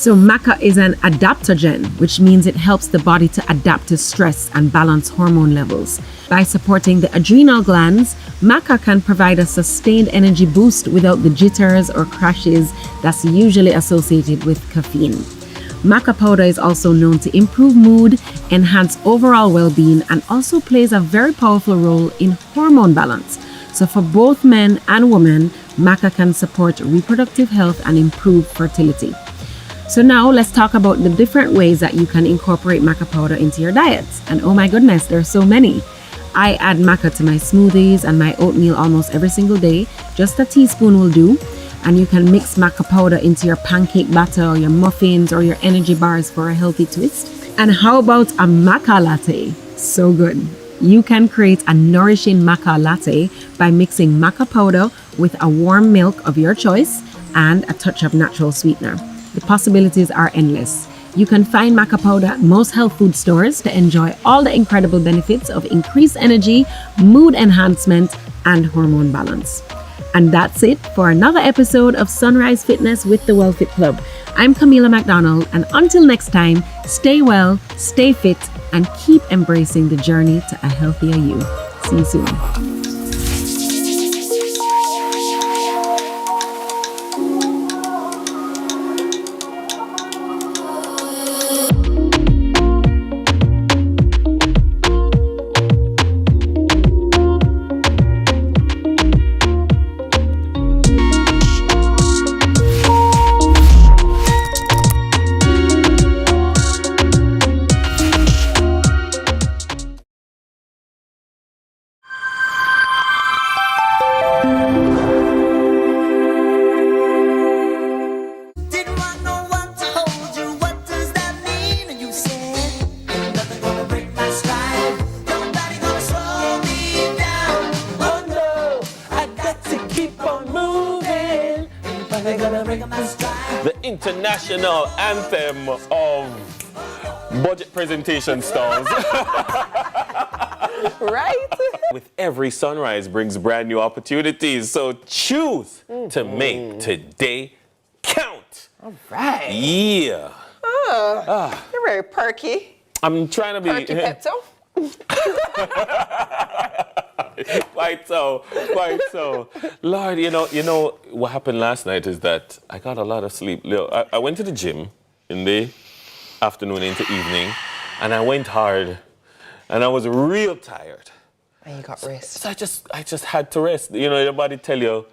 So maca is an adaptogen, which means it helps the body to adapt to stress and balance hormone levels. By supporting the adrenal glands, maca can provide a sustained energy boost without the jitters or crashes that's usually associated with caffeine. Maca powder is also known to improve mood, enhance overall well-being, and also plays a very powerful role in hormone balance. So for both men and women, maca can support reproductive health and improve fertility. So now let's talk about the different ways that you can incorporate maca powder into your diets. And oh my goodness, there's so many. I add maca to my smoothies and my oatmeal almost every single day. Just a teaspoon will do. And you can mix maca powder into your pancake batter or your muffins or your energy bars for a healthy twist. And how about a maca latte? So good. You can create a nourishing maca latte by mixing maca powder with a warm milk of your choice and a touch of natural sweetener. The possibilities are endless. You can find maca powder at most health food stores to enjoy all the incredible benefits of increased energy, mood enhancement, and hormone balance. And that's it for another episode of Sunrise Fitness with the WellFit Club. I'm Camila McDonald, and until next time, stay well, stay fit, and keep embracing the journey to a healthier you. See you soon. The international anthem of budget presentation stalls. Right? With every sunrise brings brand new opportunities, so choose to make today count. All right. Yeah. You're very perky. I'm trying to be... Perky Pepto. Quite so. Lord, you know what happened last night is that I got a lot of sleep. I went to the gym in the afternoon into evening, and I went hard, and I was real tired. And you got rest. So I just had to rest. You know, your body tell you,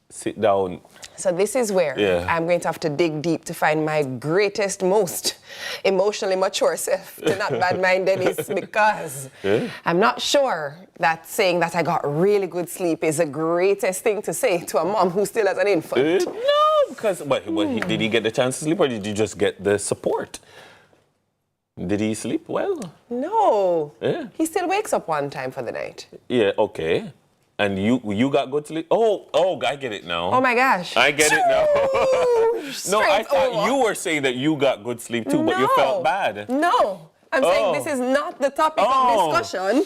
sit down. So this is where I'm going to have to dig deep to find my greatest, most emotionally mature self to not bad mind Dennis, because I'm not sure that saying that I got really good sleep is the greatest thing to say to a mom who still has an infant. No, because did he get the chance to sleep, or did you just get the support? Did he sleep well? No. Yeah. He still wakes up one time for the night. Yeah, okay. And you got good sleep? Oh, I get it now. Oh my gosh. I get it now. No, I thought over. you were saying that you got good sleep too, but you felt bad. No. I'm saying this is not the topic of discussion.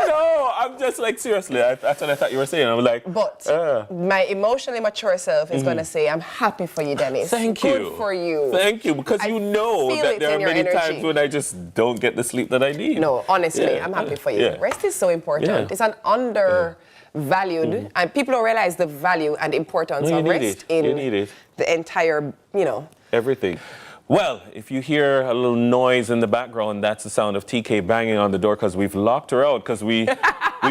No, I'm just like, seriously, that's what I thought you were saying. I'm like... But my emotionally mature self is going to say, I'm happy for you, Dennis. Thank you. Good for you. Thank you, because you know that there are many times when I just don't get the sleep that I need. No, honestly, I'm happy for you. Yeah. Rest is so important. Yeah. It's an undervalued, and people don't realize the value and importance of rest in the entire, everything. Well, if you hear a little noise in the background, that's the sound of TK banging on the door, because we've locked her out, because we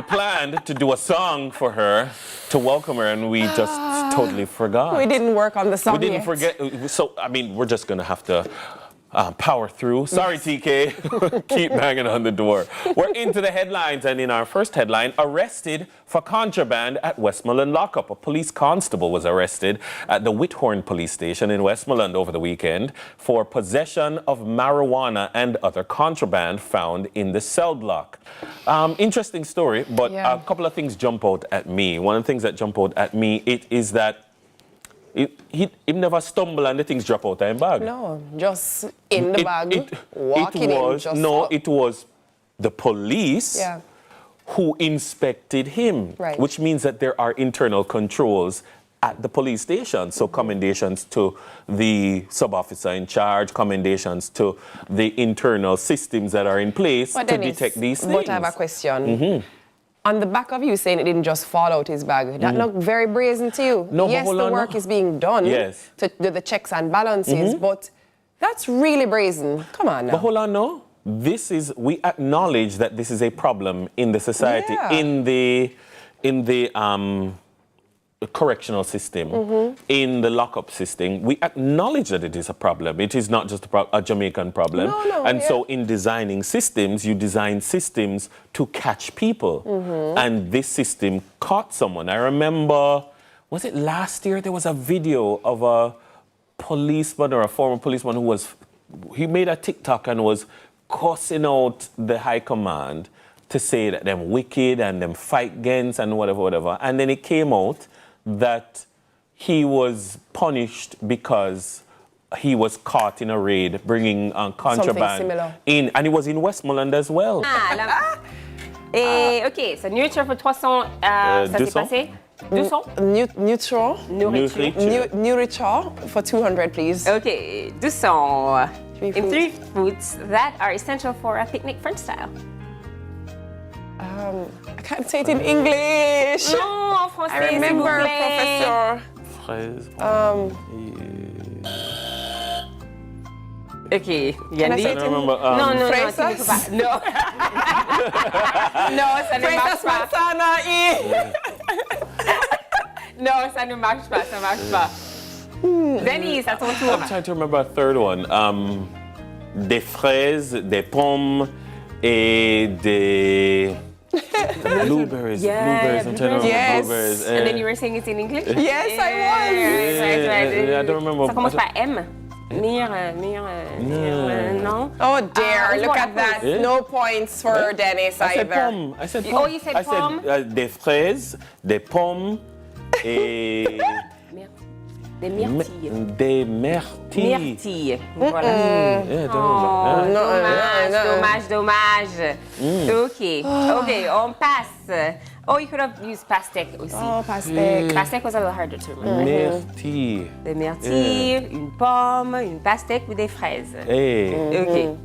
planned to do a song for her to welcome her, and we just totally forgot. We didn't work on the song We didn't forget. So, I mean, we're just going to have to power through. Sorry, TK. Keep banging on the door. We're into the headlines, and in our first headline, arrested for contraband at Westmoreland lockup. A police constable was arrested at the Whithorn police station in Westmoreland over the weekend for possession of marijuana and other contraband found in the cell block. Interesting story, but a couple of things jump out at me. One of the things that jump out at me, it is that he never stumble and the things drop out of his bag. No, just in the bag, walking in. Just it was the police who inspected him, which means that there are internal controls at the police station. So commendations to the sub-officer in charge, commendations to the internal systems that are in place to detect these things. But I have a question. On the back of you saying it didn't just fall out his bag, that looked very brazen to you. No, yes, the work is being done to do the checks and balances, but that's really brazen. Come on now. But hold on, no. We acknowledge that this is a problem in the society, in the correctional system, in the lockup system. We acknowledge that it is a problem. It is not just a Jamaican problem. So in designing systems, you design systems to catch people. And this system caught someone. I remember, was it last year, there was a video of a policeman or a former policeman he made a TikTok and was cussing out the high command to say that them wicked and them fight gangs and whatever. And then it came out that he was punished because he was caught in a raid bringing contraband in, and it was in Westmoreland as well. OK, c'est nourriture pour 300, ça s'est passé? 200? Nourriture for 200, please. OK, 200. In 3 foods that are essential for a picnic French style. I can't say it in English. Non, en français, I remember, Professor. Fraise. OK, Can I say it in non, non, non, tu ne peux pas. Non. Non, ça ne marche pas. Non, ça ne marche pas, ça marche pas. Denise, à ton tour. I'm trying to remember a third one. Des fraises, des pommes, et des blueberries. Yeah, I'm trying to remember blueberries. And then you were saying it in English? Yes, I was. I don't remember. Ça commence par M. Non. Oh dear, look at that. No points for Dennis either. I said pomme. Oh, you said pomme? I said des fraises, des pommes, et... Des myrtilles. Des myrtilles. Myrtilles. Voilà. Dommage. OK, on passe. Oh, you could have used pastèque aussi. Oh, pastèque. Pastèque was a little harder to remember. Myrtilles. Des myrtilles, une pomme, une pastèque ou des fraises. OK,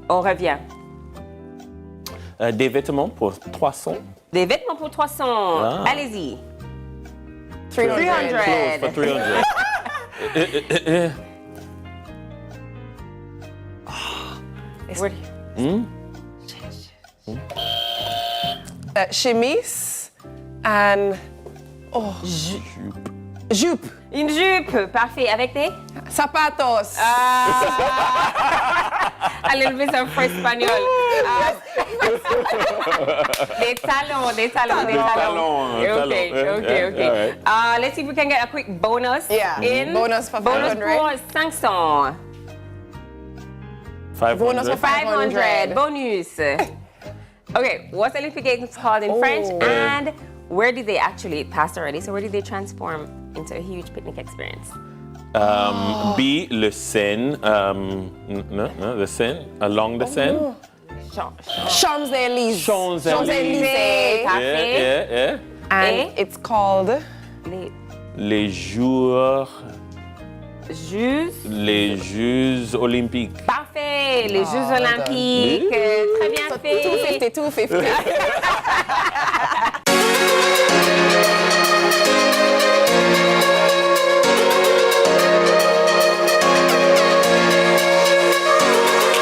on revient. Des vêtements pour 300. Des vêtements pour 300. Allez-y. 300. Clothes for 300. Chemise and jupe. Une jupe, parfait. Avec des Zapatos. A little bit of espagnol. Des talons. Okay. Let's see if we can get a quick bonus. Yeah. Bonus for 500. Bonus for 500. 500. Bonus for 500. Bonus. Okay, what's the liquid called in French? And where did they actually, it passed already, so where did they transform into a huge picnic experience? B, le Seine. The Seine, along the Seine. Champs-Élysées. Champs-Élysées. Yeah. And it's called Les Jeux Olympiques. Parfait, les Jeux Olympiques. Très bien fait. 250.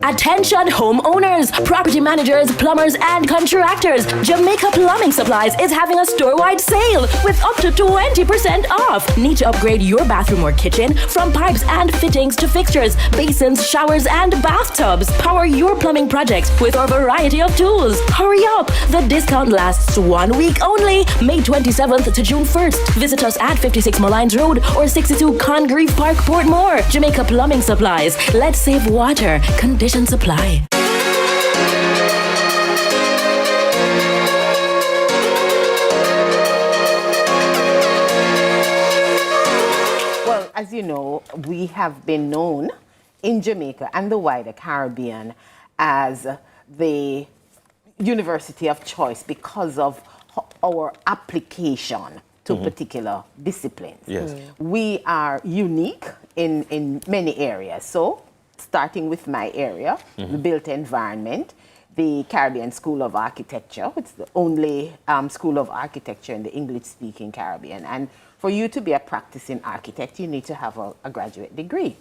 Attention homeowners, property managers, plumbers, and contractors. Jamaica Plumbing Supplies is having a store-wide sale with up to 20% off. Need to upgrade your bathroom or kitchen? From pipes and fittings to fixtures, basins, showers, and bathtubs. Power your plumbing projects with our variety of tools. Hurry up! The discount lasts 1 week only, May 27th to June 1st. Visit us at 56 Malines Road or 62 Congreve Park, Portmore. Jamaica Plumbing Supplies. Let's save water. Conditions apply. Well, as you know, we have been known in Jamaica and the wider Caribbean as the university of choice because of our application to particular disciplines. Yes. We are unique in many areas. So, starting with my area, the built environment, the Caribbean School of Architecture, it's the only school of architecture in the English-speaking Caribbean. And for you to be a practicing architect, you need to have a graduate degree.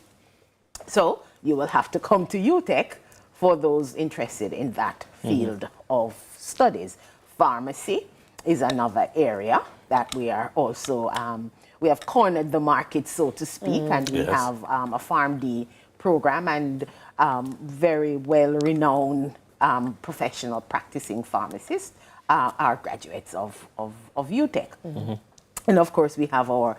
So you will have to come to UTech for those interested in that field of studies. Pharmacy is another area that we are also, we have cornered the market, so to speak, and we have a PharmD program and very well-renowned professional practicing pharmacists are graduates of UTech. And of course, we have our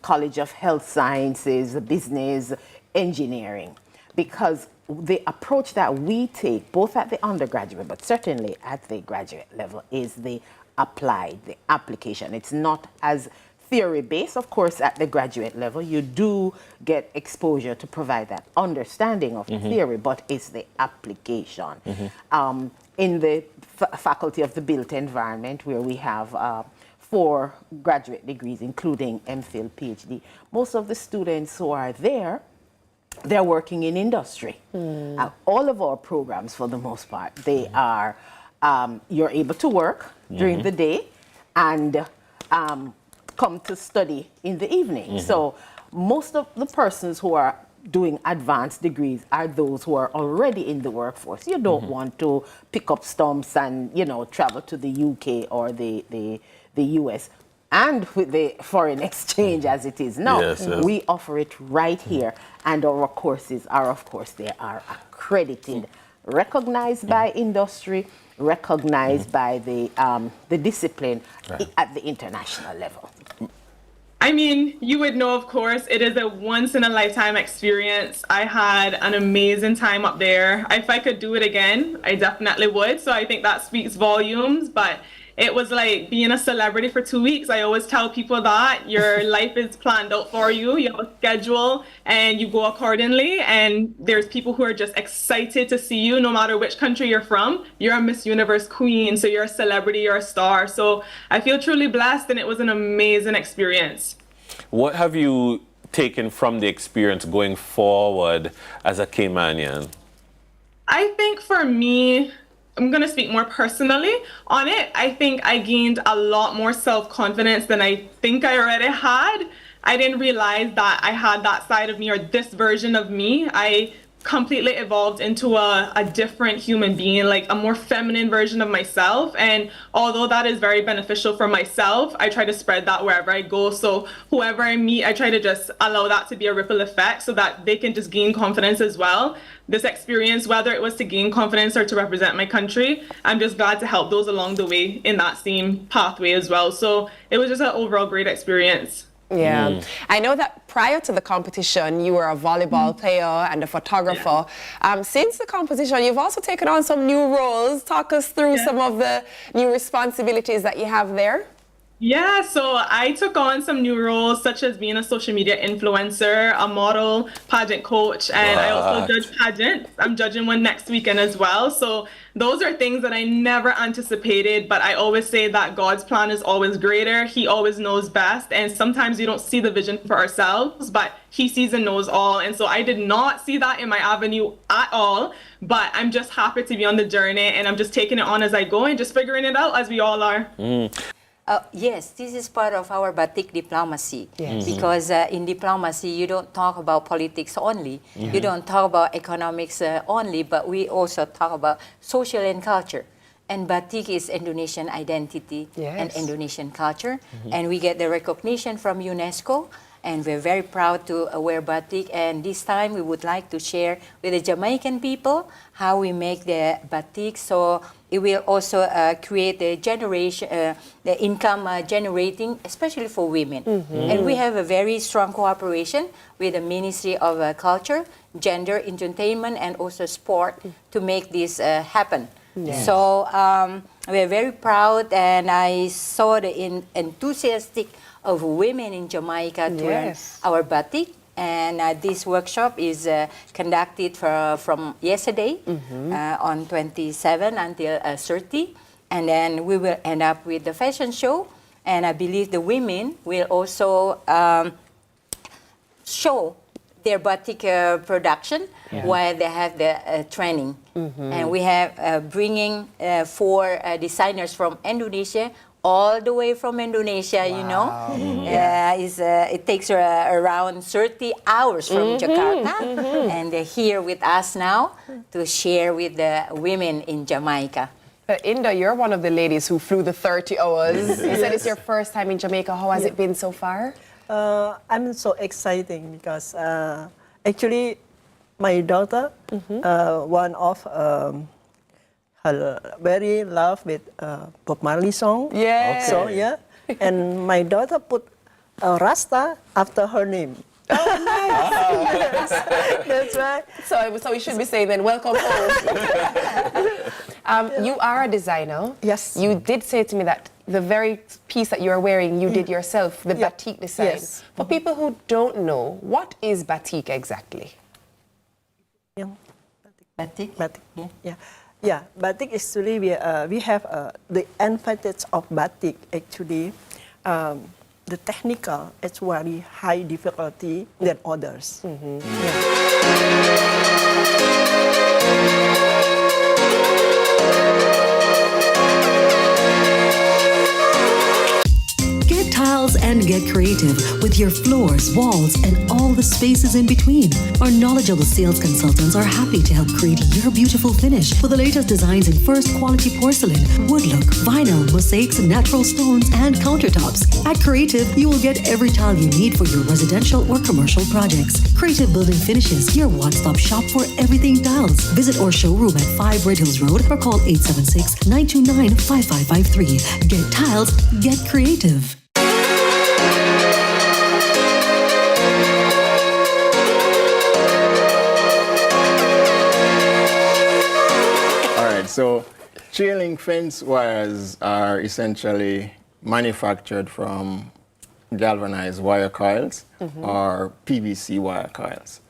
College of Health Sciences, Business, Engineering, because the approach that we take, both at the undergraduate, but certainly at the graduate level, is the applied, the application. It's not as theory-based. Of course, at the graduate level, you do get exposure to provide that understanding of theory, but it's the application. In the Faculty of the Built Environment, where we have 4 graduate degrees, including MPhil, PhD, most of the students who are there, they're working in industry. All of our programs, for the most part, they are, you're able to work during the day and come to study in the evening. So most of the persons who are doing advanced degrees are those who are already in the workforce. You don't want to pick up stumps and, you know, travel to the UK or the US. And with the foreign exchange as it is now, we offer it right here. And our courses are, of course, they are accredited, recognized by industry, recognized by the discipline at the international level. I mean, you would know, of course, it is a once-in-a-lifetime experience. I had an amazing time up there. If I could do it again, I definitely would. So I think that speaks volumes. But it was like being a celebrity for 2 weeks. I always tell people that your life is planned out for you. You have a schedule and you go accordingly. And there's people who are just excited to see you no matter which country you're from. You're a Miss Universe queen, so you're a celebrity, you're a star. So I feel truly blessed, and it was an amazing experience. What have you taken from the experience going forward as a Caymanian? I think for me, I'm going to speak more personally on it. I think I gained a lot more self-confidence than I think I already had. I didn't realize that I had that side of me, or this version of me. I completely evolved into a different human being, like a more feminine version of myself. And although that is very beneficial for myself, I try to spread that wherever I go. So whoever I meet, I try to just allow that to be a ripple effect so that they can just gain confidence as well. This experience, whether it was to gain confidence or to represent my country, I'm just glad to help those along the way in that same pathway as well. So it was just an overall great experience. Yeah. I know that prior to the competition, you were a volleyball player and a photographer. Since the competition, you've also taken on some new roles. Talk us through some of the new responsibilities that you have there. Yeah, so I took on some new roles, such as being a social media influencer, a model, pageant coach, and I also judge pageants. I'm judging one next weekend as well. So those are things that I never anticipated, but I always say that God's plan is always greater. He always knows best, and sometimes we don't see the vision for ourselves, but He sees and knows all. And so I did not see that in my avenue at all, but I'm just happy to be on the journey, and I'm just taking it on as I go and just figuring it out as we all are. Yes, this is part of our batik diplomacy. Because in diplomacy, you don't talk about politics only. You don't talk about economics only, but we also talk about social and culture. And batik is Indonesian identity and Indonesian culture. And we get the recognition from UNESCO. And we're very proud to wear batik. And this time we would like to share with the Jamaican people how we make the batik. So it will also create the generation, the income generating, especially for women. And we have a very strong cooperation with the Ministry of Culture, Gender, Entertainment, and also Sport to make this happen. So we're very proud, and I saw the enthusiastic of women in Jamaica to learn our batik. And this workshop is conducted from yesterday on 27 until 30. And then we will end up with the fashion show. And I believe the women will also show their batik production while they have the training. And we have bringing 4 designers from Indonesia, all the way from Indonesia, you know. It takes around 30 hours from Jakarta. And they're here with us now to share with the women in Jamaica. Inda, you're one of the ladies who flew the 30 hours. You said it's your first time in Jamaica. How has it been so far? I'm so exciting because actually my daughter, one of her very love with Bob Marley song. Yeah. Okay. So yeah, and my daughter put Rasta after her name. Oh, nice. Yes, that's right. So we should be saying then, welcome home. You are a designer. Yes. You did say to me that the very piece that you're wearing, you did yourself, the batik design. Yes. For people who don't know, what is batik exactly? Batik? Batik. Yeah. Batik actually we have the advantage of batik actually. The technical is very high difficulty than others. Get tiles and get creative with your floors, walls, and all the spaces in between. Our knowledgeable sales consultants are happy to help create your beautiful finish with the latest designs in first quality porcelain, wood look, vinyl, mosaics, natural stones, and countertops. At Creative, you will get every tile you need for your residential or commercial projects. Creative Building Finishes, your one-stop shop for everything tiles. Visit our showroom at 5 Red Hills Road or call 876-929-5553. Get tiles, get creative. So, chain link fence wires are essentially manufactured from galvanized wire coils or PVC wire coils.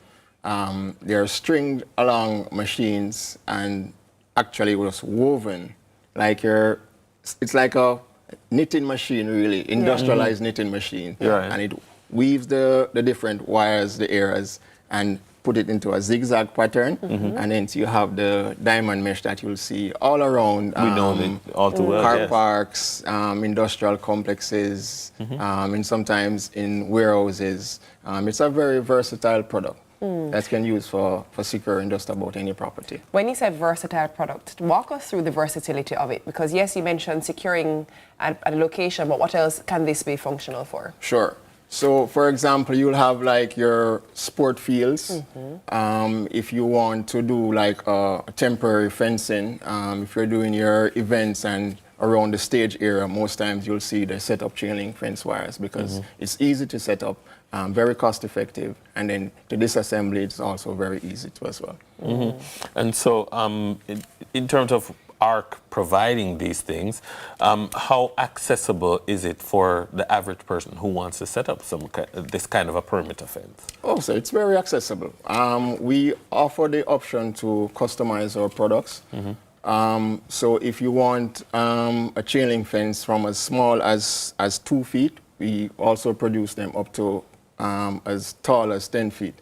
They're stringed along machines and actually was woven like it's like a knitting machine, really, industrialized knitting machine. And it weaves the different wires, the eras, and put it into a zigzag pattern, and then you have the diamond mesh that you'll see all around. We know it all too well. Car parks, industrial complexes, and sometimes in warehouses. It's a very versatile product that can use for securing just about any property. When you said versatile product, walk us through the versatility of it. Because yes, you mentioned securing a location, but what else can this be functional for? Sure. So, for example, you'll have like your sport fields. If you want to do like a temporary fencing, if you're doing your events and around the stage area, most times you'll see they set up chain link fence wires because it's easy to set up, very cost effective, and then to disassemble it's also very easy to as well. And so, in terms of ARC providing these things, how accessible is it for the average person who wants to set up this kind of a perimeter fence? Oh, so it's very accessible. We offer the option to customize our products. So if you want a chain link fence from as small as 2 feet, we also produce them up to as tall as 10 feet.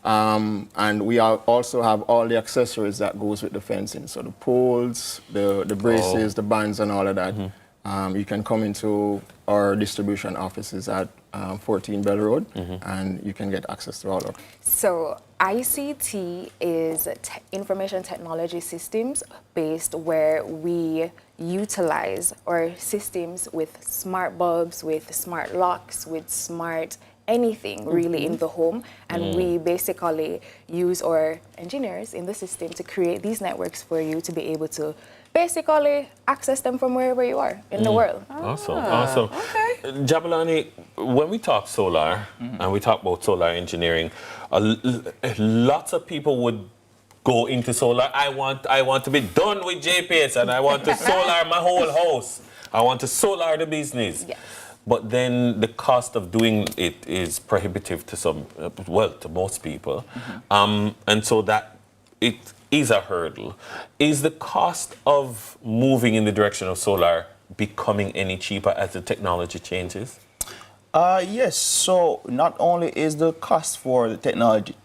And we also have all the accessories that goes with the fencing. So the poles, the braces, the bands and all of that. You can come into our distribution offices at 14 Bell Road and you can get access to all of it. So ICT is information technology systems based where we utilize our systems with smart bulbs, with smart locks, with smart anything really in the home, and we basically use our engineers in the system to create these networks for you to be able to basically access them from wherever you are in the world. Awesome. Okay. Jabulani, when we talk solar and we talk about solar engineering, lots of people would go into solar. I want to be done with JPS and I want to solar my whole house. I want to solar the business. Yes. But then the cost of doing it is prohibitive to to most people. And so that it is a hurdle. Is the cost of moving in the direction of solar becoming any cheaper as the technology changes? Yes, so not only is the cost for the technology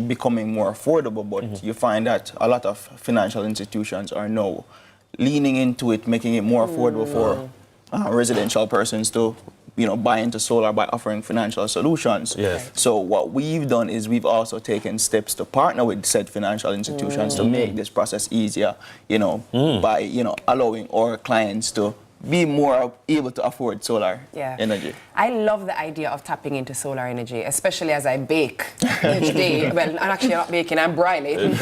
becoming more affordable, but you find that a lot of financial institutions are now leaning into it, making it more affordable for residential persons to buy into solar by offering financial solutions. Yes. So what we've done is we've also taken steps to partner with said financial institutions to make this process easier, by, allowing our clients to be more able to afford solar energy. I love the idea of tapping into solar energy, especially as I bake each day. Well, I'm actually not baking, I'm broiling.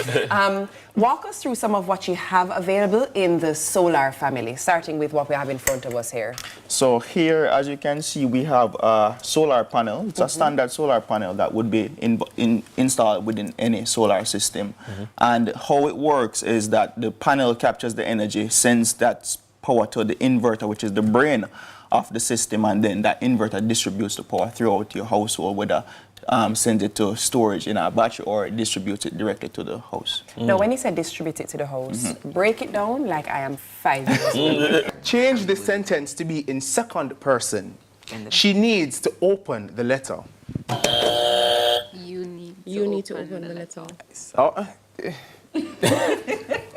Walk us through some of what you have available in the solar family, starting with what we have in front of us here. So here, as you can see, we have a solar panel. It's a standard solar panel that would be installed within any solar system. And how it works is that the panel captures the energy, sends that power to the inverter, which is the brain of the system, and then that inverter distributes the power throughout your household, whether sends it to storage in a battery or distributes it directly to the house. Now, when you say distribute it to the house, break it down like I am 5 years old. Change the sentence to be in second person. She needs to open the letter. You need to open the letter.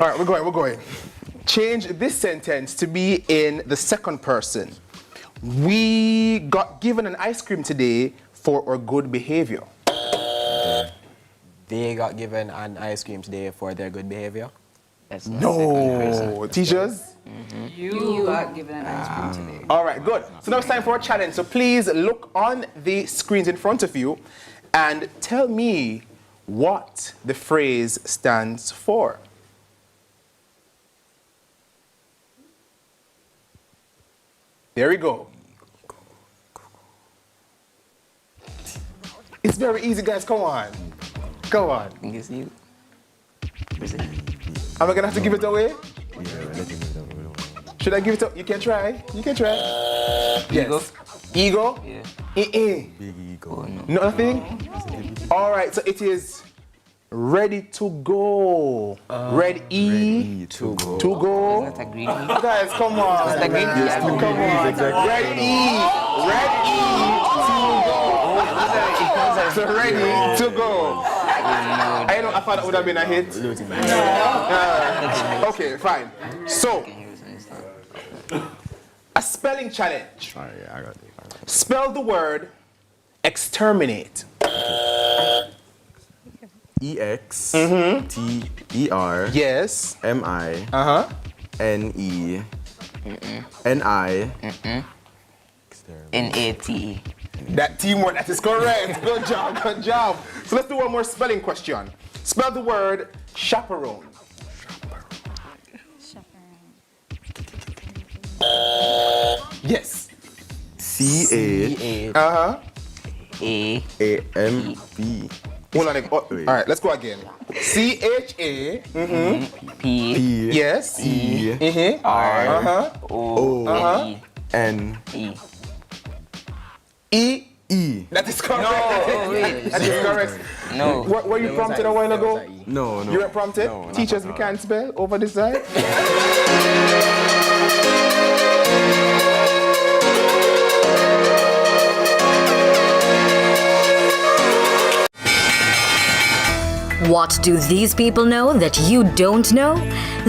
All right, we're going. Change this sentence to be in the second person. We got given an ice cream today for our good behavior. They got given an ice cream today for their good behavior. No, teachers? You got given an ice cream today. All right, good. So now it's time for a challenge. So please look on the screens in front of you and tell me what the phrase stands for. There we go. It's very easy, guys. Come on. Go on. Am I going to have to give it away? Should I give it up? You can try. You can try. Yes. Ego? Yeah. Big ego. No. Nothing? All right, so it is ready to go. Ready to go. To go. Is that a green Guys, come on. Is that green? Yes, come on. Exactly. Ready to go. I know, I thought that would have been a hit. Okay, fine. So, a spelling challenge. I got it. Spell the word exterminate. E-X-T-E-R. Yes. M-I. N-E. N-I. N-A-T-E. That teamwork, that is correct. Good job, good job. So let's do one more spelling question. Spell the word chaperone. Yes. C-A. A-M-P. Hold on. All right, let's go again. C-H-A. P. Yes. E. R. O. N. E. E. That is correct. No, wait. That is correct. No. Were you prompted a while ago? No. You were prompted? No, Teachers, we can't spell over this side? What do these people know that you don't know?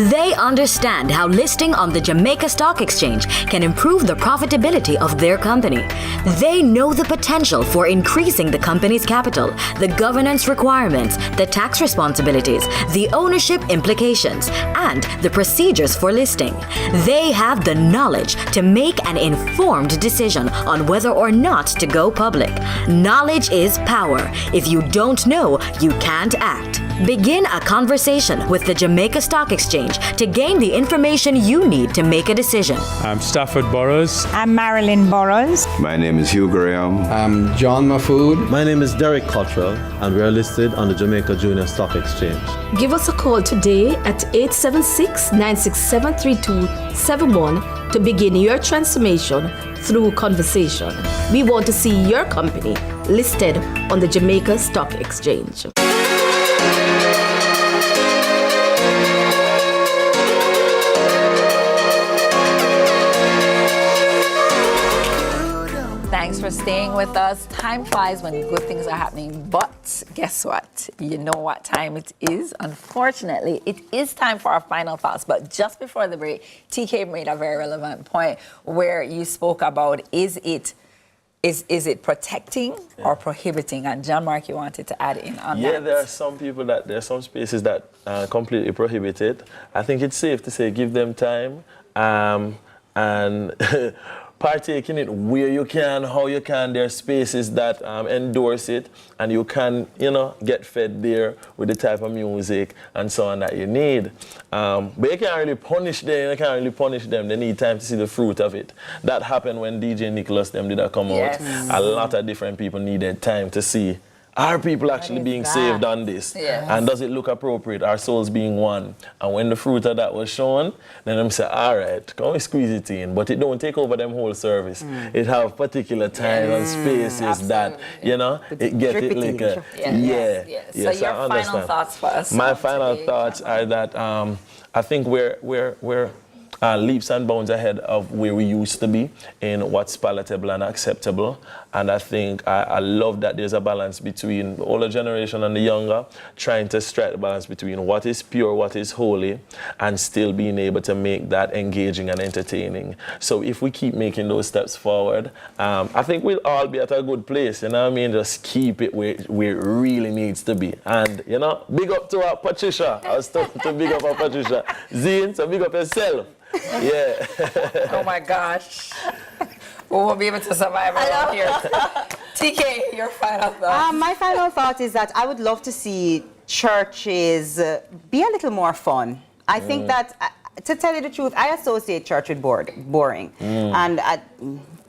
They understand how listing on the Jamaica Stock Exchange can improve the profitability of their company. They know the potential for increasing the company's capital, the governance requirements, the tax responsibilities, the ownership implications, and the procedures for listing. They have the knowledge to make an informed decision on whether or not to go public. Knowledge is power. If you don't know, you can't act. Begin a conversation with the Jamaica Stock Exchange to gain the information you need to make a decision. I'm Stafford Burrows. I'm Marilyn Burrows. My name is Hugh Graham. I'm John Mafood. My name is Derek Cottrell, and we are listed on the Jamaica Junior Stock Exchange. Give us a call today at 876-967-3271 to begin your transformation through conversation. We want to see your company listed on the Jamaica Stock Exchange. Thanks for staying with us. Time flies when good things are happening, but guess what? You know what time it is. Unfortunately, it is time for our final thoughts. But just before the break, TK made a very relevant point where you spoke about is it protecting or prohibiting? And John Mark, you wanted to add in on that. Yeah, there are some spaces that completely prohibit it. I think it's safe to say give them time and partake in it where you can, how you can. There are spaces that endorse it, and you can, get fed there with the type of music and so on that you need. But you can't really punish them. They need time to see the fruit of it. That happened when DJ Nicholas them did that come out. A lot of different people needed time to see, are people actually being saved on this? Yes. And does it look appropriate? Are souls being one? And when the fruit of that was shown, then I'm say, all right, come and squeeze it in. But it don't take over them whole service. It have particular time and spaces that, it get it like a, So your final thoughts for us? My final thoughts are that I think we're leaps and bounds ahead of where we used to be in what's palatable and acceptable. And I think I love that there's a balance between the older generation and the younger, trying to strike the balance between what is pure, what is holy, and still being able to make that engaging and entertaining. So if we keep making those steps forward, I think we'll all be at a good place, just keep it where it really needs to be. And, big up to Patricia. I was talking to big up Patricia. Zine, so big up yourself. Yeah. Oh my gosh. We won't be able to survive around here. TK, your final thought. My final thought is that I would love to see churches be a little more fun. I think that, to tell you the truth, I associate church with boring. And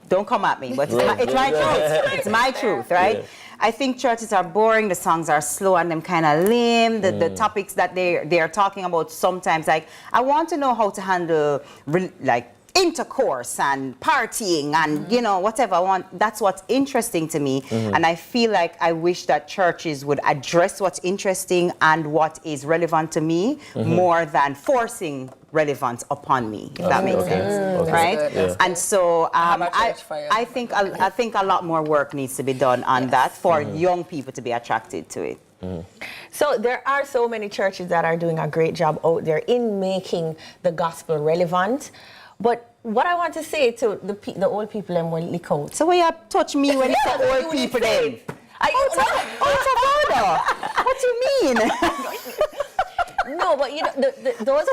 don't come at me, but it's my truth. It's my truth, right? Yeah. I think churches are boring, the songs are slow and them kind of lame. The topics that they are talking about sometimes, like, I want to know how to handle, intercourse and partying and, whatever I want. That's what's interesting to me. And I feel like I wish that churches would address what's interesting and what is relevant to me more than forcing relevance upon me, if that makes sense, right? Yeah. And so I think a lot more work needs to be done on that for young people to be attracted to it. So there are so many churches that are doing a great job out there in making the gospel relevant. But what I want to say to the old people and when lick out. So when you touch me when you say old people then? What do you mean? No, but those are